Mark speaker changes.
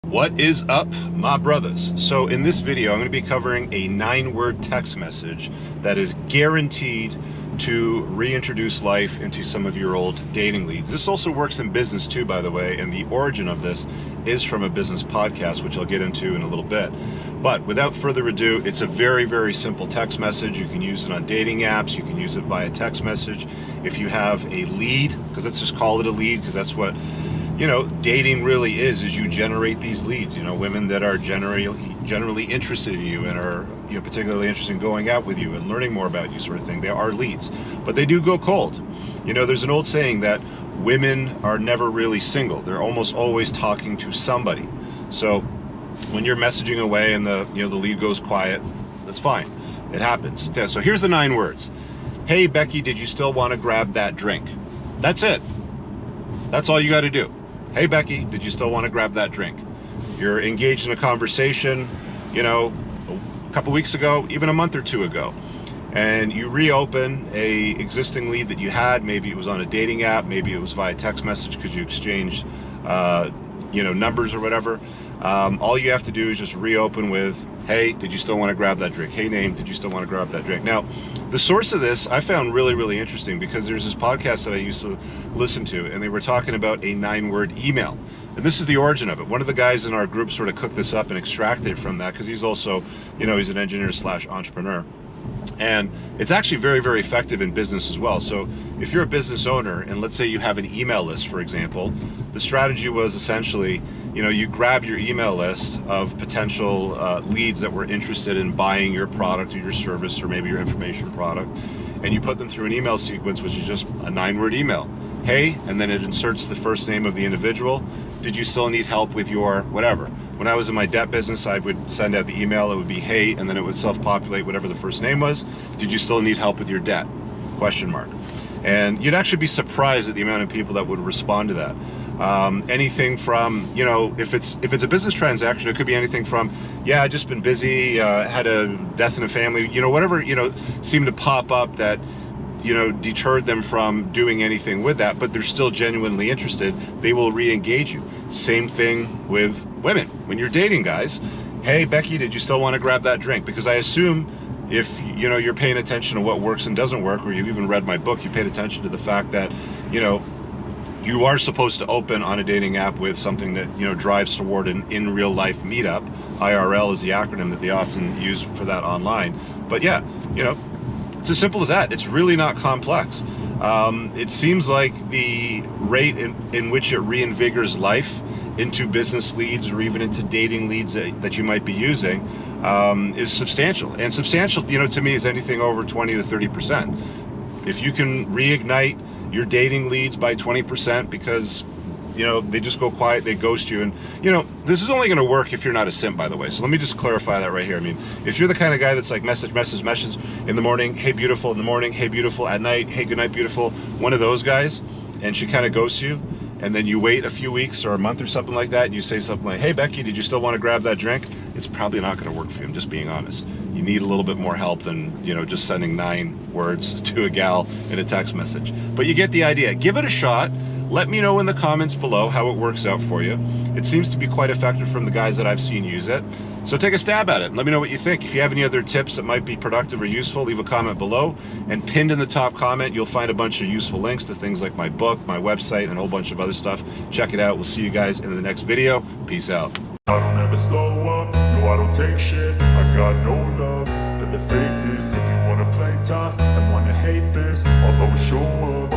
Speaker 1: What is up, my brothers? So in this video, I'm going to be covering a 9-word text message that is guaranteed to reintroduce life into some of your old dating leads. This also works in business too, by the way, and the origin of this is from a business podcast, which I'll get into in a little bit. But without further ado, it's a very, very simple text message. You can use it on dating apps. You can use it via text message. If you have a lead, because let's just call it a lead, because that's what dating really is you generate these leads, women that are generally interested in you and are, particularly interested in going out with you and learning more about you, sort of thing. They are leads, but they do go cold. There's an old saying that women are never really single. They're almost always talking to somebody. So when you're messaging away and the lead goes quiet, that's fine. It happens. Okay, so here's the 9 words. Hey, Becky, did you still want to grab that drink? That's it. That's all you got to do. Hey, Becky, did you still want to grab that drink? You're engaged in a conversation, a couple weeks ago, even a month or two ago, and you reopen a existing lead that you had. Maybe it was on a dating app, maybe it was via text message because you exchanged, numbers or whatever. All you have to do is just reopen with, hey, did you still want to grab that drink? Hey, name, did you still want to grab that drink? Now, the source of this I found really, really interesting because there's this podcast that I used to listen to, and they were talking about a 9-word email. And this is the origin of it. One of the guys in our group sort of cooked this up and extracted it from that because he's also, he's an engineer / entrepreneur. And it's actually very, very effective in business as well. So if you're a business owner and let's say you have an email list, for example, the strategy was essentially, you grab your email list of potential leads that were interested in buying your product or your service or maybe your information product, and you put them through an email sequence, which is just a 9-word email. Hey, and then it inserts the first name of the individual. Did you still need help with your whatever? When I was in my debt business, I would send out the email. It would be, hey, and then it would self-populate whatever the first name was. Did you still need help with your debt? ? And you'd actually be surprised at the amount of people that would respond to that. Anything from, if it's a business transaction, it could be anything from, yeah, I just been busy, had a death in the family, whatever, seemed to pop up that, deterred them from doing anything with that, but they're still genuinely interested. They will re-engage you. Same thing with women. When you're dating guys, hey, Becky, did you still want to grab that drink? Because I assume if, you're paying attention to what works and doesn't work, or you've even read my book, you paid attention to the fact that, you are supposed to open on a dating app with something that, drives toward an in real life meetup. IRL is the acronym that they often use for that online. But yeah, it's as simple as that. It's really not complex. It seems like the rate in which it reinvigorates life into business leads or even into dating leads that you might be using is substantial. And substantial, to me, is anything over 20 to 30%. If you can reignite your dating leads by 20% because they just go quiet, they ghost you, and this is only going to work if you're not a simp, by the way. So let me just clarify that right here. I mean, if you're the kind of guy that's like message in the morning, hey beautiful, in the morning, hey beautiful, at night, hey good night beautiful, one of those guys, and she kind of ghosts you, and then you wait a few weeks or a month or something like that, and you say something like, hey Becky, did you still want to grab that drink? It's probably not going to work for you. I'm just being honest. You need a little bit more help than just sending 9 words to a gal in a text message. But you get the idea. Give it a shot. Let me know in the comments below how it works out for you. It seems to be quite effective from the guys that I've seen use it. So take a stab at it and let me know what you think. If you have any other tips that might be productive or useful, leave a comment below. And pinned in the top comment, you'll find a bunch of useful links to things like my book, my website, and a whole bunch of other stuff. Check it out. We'll see you guys in the next video. Peace out.
Speaker 2: I don't ever slow up, no I don't take shit. I got no love for the fakeness. If you wanna play tough and wanna hate this, I'll always show up.